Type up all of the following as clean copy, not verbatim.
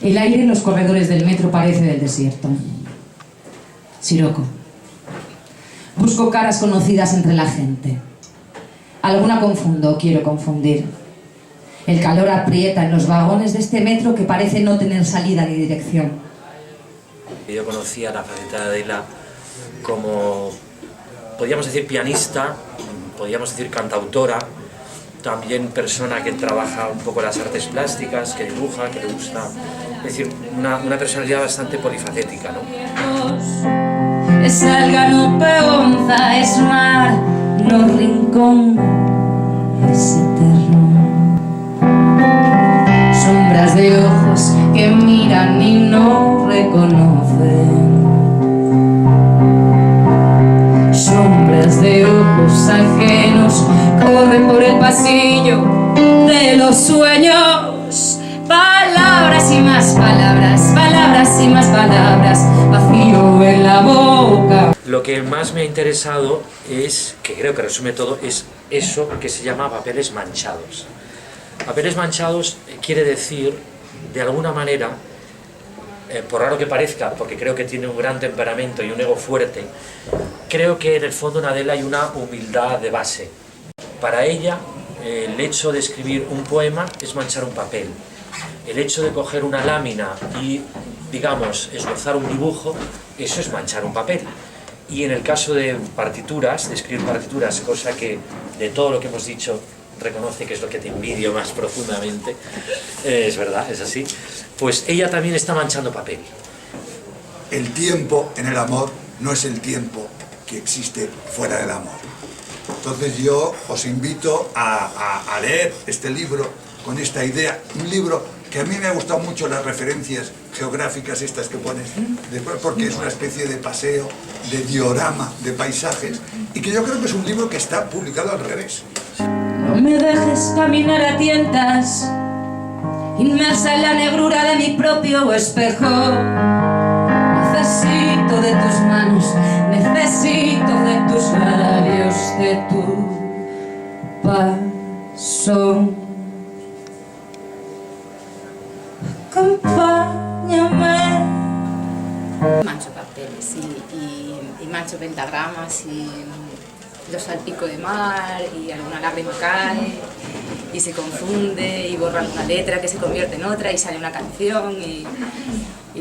El aire en los corredores del metro parece del desierto. Siroco. Busco caras conocidas entre la gente. Alguna confundo o quiero confundir. El calor aprieta en los vagones de este metro que parece no tener salida ni dirección. Yo conocía la faceta de Adela como, podríamos decir, pianista, podríamos decir cantautora, también persona que trabaja un poco las artes plásticas, que dibuja, que le gusta, es decir, una personalidad bastante polifacética, ¿no? Es alga, peonza, es mar, no rincón, es eterno. Sombras de ojos que miran y no reconocen. Sombras de ojos ajenos corren por el pasillo de los sueños. Palabras y más palabras, palabras y más palabras, vacío en la boca. Lo que más me ha interesado es, que creo que resume todo, es eso que se llama papeles manchados. Papeles manchados quiere decir, de alguna manera, por raro que parezca, porque creo que tiene un gran temperamento y un ego fuerte, creo que en el fondo en Adela hay una humildad de base. Para ella, el hecho de escribir un poema es manchar un papel. El hecho de coger una lámina y, digamos, esbozar un dibujo, eso es manchar un papel. Y en el caso de partituras, de escribir partituras, cosa que de todo lo que hemos dicho reconoce que es lo que te envidio más profundamente, es verdad, es así, pues ella también está manchando papel. El tiempo en el amor no es el tiempo que existe fuera del amor. Entonces yo os invito a leer este libro con esta idea, un libro que a mí me ha gustado mucho las referencias geográficas estas que pones, porque es una especie de paseo, de diorama, de paisajes, y que yo creo que es un libro que está publicado al revés. No me dejes caminar a tientas, inmersa en la negrura de mi propio espejo. Necesito de tus manos, necesito de tus labios, de tu paso. Acompáñame. Mancho papeles y mancho pentagramas y los salpico de mar y alguna lágrima cae y se confunde y borra alguna letra que se convierte en otra y sale una canción y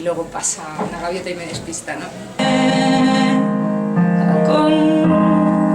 luego pasa una gaviota y me despista, ¿no? Acompáñame.